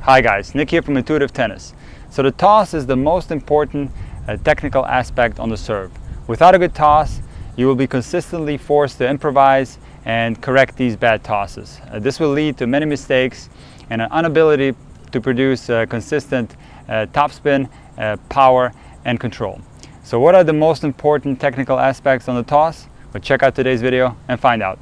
Hi guys, Nick here from Intuitive Tennis. So the toss is the most important technical aspect on the serve. Without a good toss, you will be consistently forced to improvise and correct these bad tosses. This will lead to many mistakes and an inability to produce consistent topspin, power and control. So what are the most important technical aspects on the toss? Well, check out today's video and find out.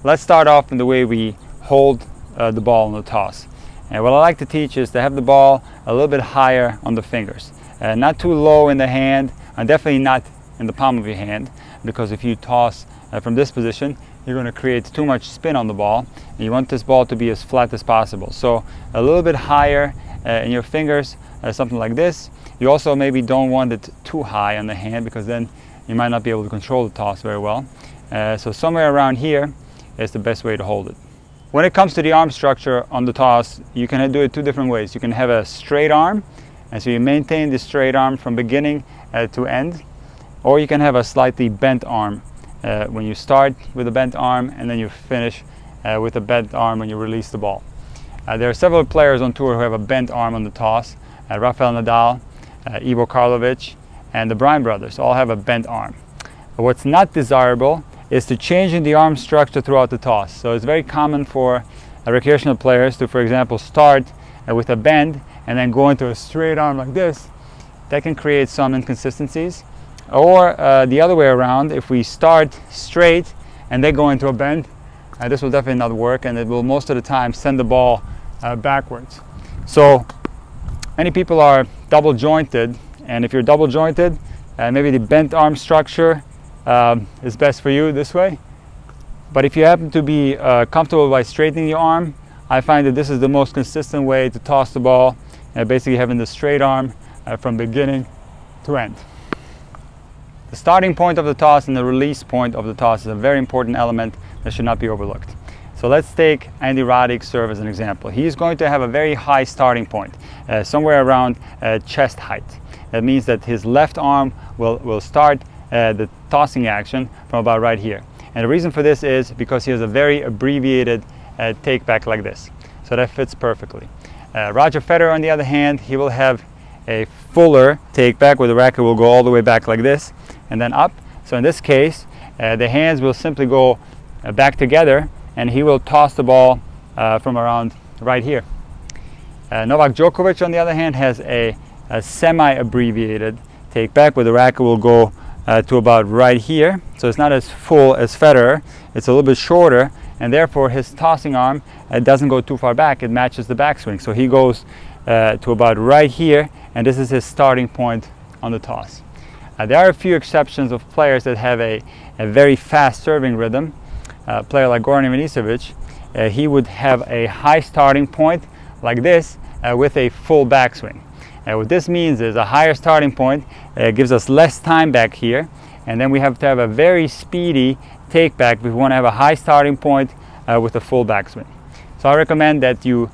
Let's start off in the way we hold the ball on the toss. And what I like to teach is to have the ball a little bit higher on the fingers. Not too low in the hand, and definitely not in the palm of your hand, because if you toss from this position, you're going to create too much spin on the ball, and you want this ball to be as flat as possible. So a little bit higher in your fingers, something like this. You also maybe don't want it too high on the hand, because then you might not be able to control the toss very well. So somewhere around here is the best way to hold it. When it comes to the arm structure on the toss, you can do it two different ways. You can have a straight arm, and so you maintain the straight arm from beginning to end, or you can have a slightly bent arm when you start with a bent arm, and then you finish with a bent arm when you release the ball. There are several players on tour who have a bent arm on the toss. Rafael Nadal, Ivo Karlovic, and the Bryan brothers all have a bent arm. What's not desirable is to changing the arm structure throughout the toss. So it's very common for recreational players to, for example, start with a bend and then go into a straight arm like this. That can create some inconsistencies. Or the other way around, if we start straight and then go into a bend, this will definitely not work, and it will most of the time send the ball backwards. So many people are double jointed, and if you're double jointed, maybe the bent arm structure is best for you this way. But if you happen to be comfortable by straightening your arm, I find that this is the most consistent way to toss the ball, basically having the straight arm from beginning to end. The starting point of the toss and the release point of the toss is a very important element that should not be overlooked. So let's take Andy Roddick's serve as an example. He's going to have a very high starting point, somewhere around chest height. That means that his left arm will start the tossing action from about right here. And the reason for this is because he has a very abbreviated take back like this. So that fits perfectly. Roger Federer, on the other hand, he will have a fuller take back where the racket will go all the way back like this and then up. So in this case, the hands will simply go back together, and he will toss the ball from around right here. Novak Djokovic, on the other hand, has a semi-abbreviated take back where the racket will go to about right here. So it's not as full as Federer, it's a little bit shorter, and therefore his tossing arm doesn't go too far back, it matches the backswing. So he goes to about right here, and this is his starting point on the toss. There are a few exceptions of players that have a very fast serving rhythm. A player like Goran Ivanisevic, he would have a high starting point like this with a full backswing. What this means is a higher starting point gives us less time back here, and then we have to have a very speedy take back if we want to have a high starting point with a full backswing. So I recommend that you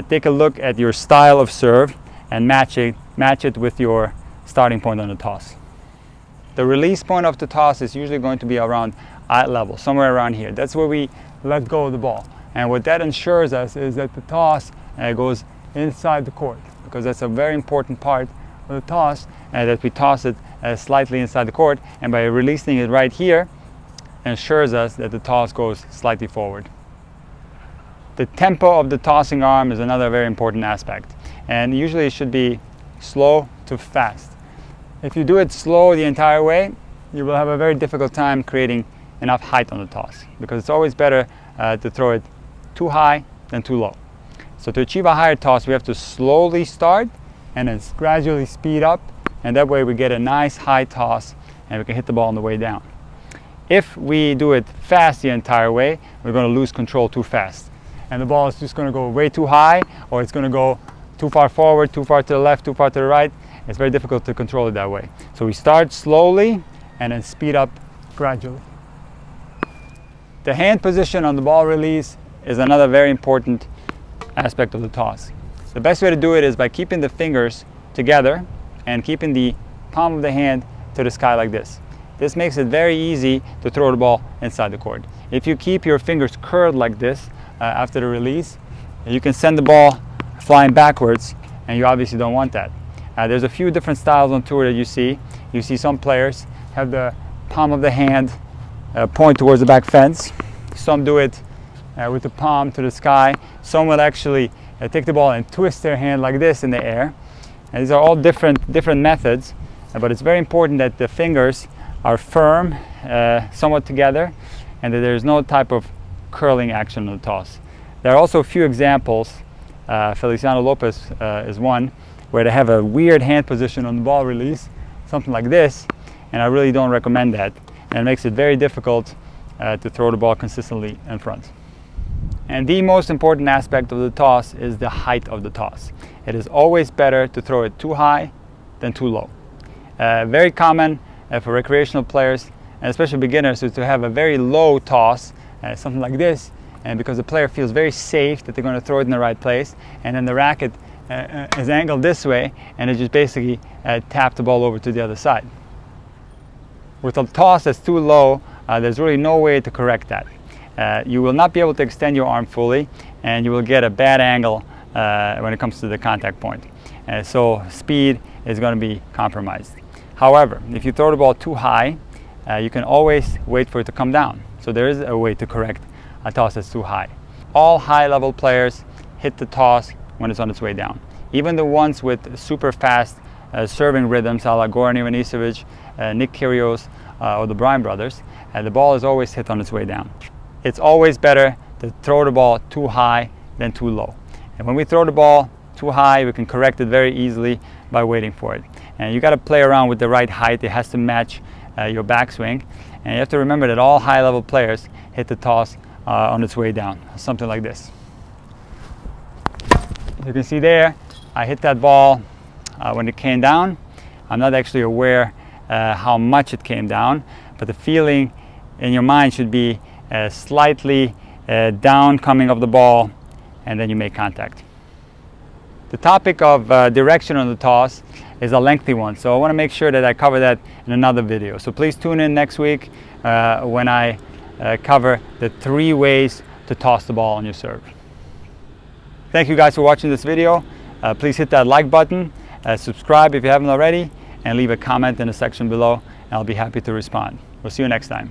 take a look at your style of serve and match it with your starting point on the toss. The release point of the toss is usually going to be around eye level, somewhere around here. That's where we let go of the ball. And what that ensures us is that the toss goes inside the court, because that's a very important part of the toss, that we toss it slightly inside the court, and by releasing it right here, ensures us that the toss goes slightly forward. The tempo of the tossing arm is another very important aspect, and usually it should be slow to fast. If you do it slow the entire way, you will have a very difficult time creating enough height on the toss, because it's always better to throw it too high than too low. So to achieve a higher toss, we have to slowly start and then gradually speed up, and that way we get a nice high toss and we can hit the ball on the way down. If we do it fast the entire way, we're going to lose control too fast, and the ball is just going to go way too high, or it's going to go too far forward, too far to the left, too far to the right. It's very difficult to control it that way. So we start slowly and then speed up gradually. The hand position on the ball release is another very important aspect of the toss. The best way to do it is by keeping the fingers together and keeping the palm of the hand to the sky like this. This makes it very easy to throw the ball inside the court. If you keep your fingers curled like this after the release, you can send the ball flying backwards, and you obviously don't want that. There's a few different styles on tour that you see. You see some players have the palm of the hand point towards the back fence. Some do it with the palm to the sky. Some will actually take the ball and twist their hand like this in the air. And these are all different methods, but it's very important that the fingers are firm, somewhat together, and that there's no type of curling action on the toss. There are also a few examples. Feliciano Lopez is one, where they have a weird hand position on the ball release, something like this, and I really don't recommend that. And it makes it very difficult to throw the ball consistently in front. And the most important aspect of the toss is the height of the toss. It is always better to throw it too high than too low. Very common for recreational players, and especially beginners, is to have a very low toss, something like this, and because the player feels very safe that they're going to throw it in the right place, and then the racket is angled this way, and it just basically tap the ball over to the other side. With a toss that's too low, there's really no way to correct that. You will not be able to extend your arm fully, and you will get a bad angle when it comes to the contact point. So speed is going to be compromised. However, if you throw the ball too high, you can always wait for it to come down. So there is a way to correct a toss that's too high. All high-level players hit the toss when it's on its way down. Even the ones with super fast serving rhythms, a la Goran Ivanisevic, Nick Kyrgios, or the Bryan brothers, the ball is always hit on its way down. It's always better to throw the ball too high than too low. And when we throw the ball too high, we can correct it very easily by waiting for it. And you got to play around with the right height. It has to match your backswing. And you have to remember that all high-level players hit the toss on its way down, something like this. You can see there, I hit that ball when it came down. I'm not actually aware how much it came down, but the feeling in your mind should be slightly down coming of the ball, and then you make contact. The topic of direction on the toss is a lengthy one, so I want to make sure that I cover that in another video. So please tune in next week when I cover the 3 ways to toss the ball on your serve. Thank you guys for watching this video. Please hit that like button, subscribe if you haven't already, and leave a comment in the section below, and I'll be happy to respond. We'll see you next time.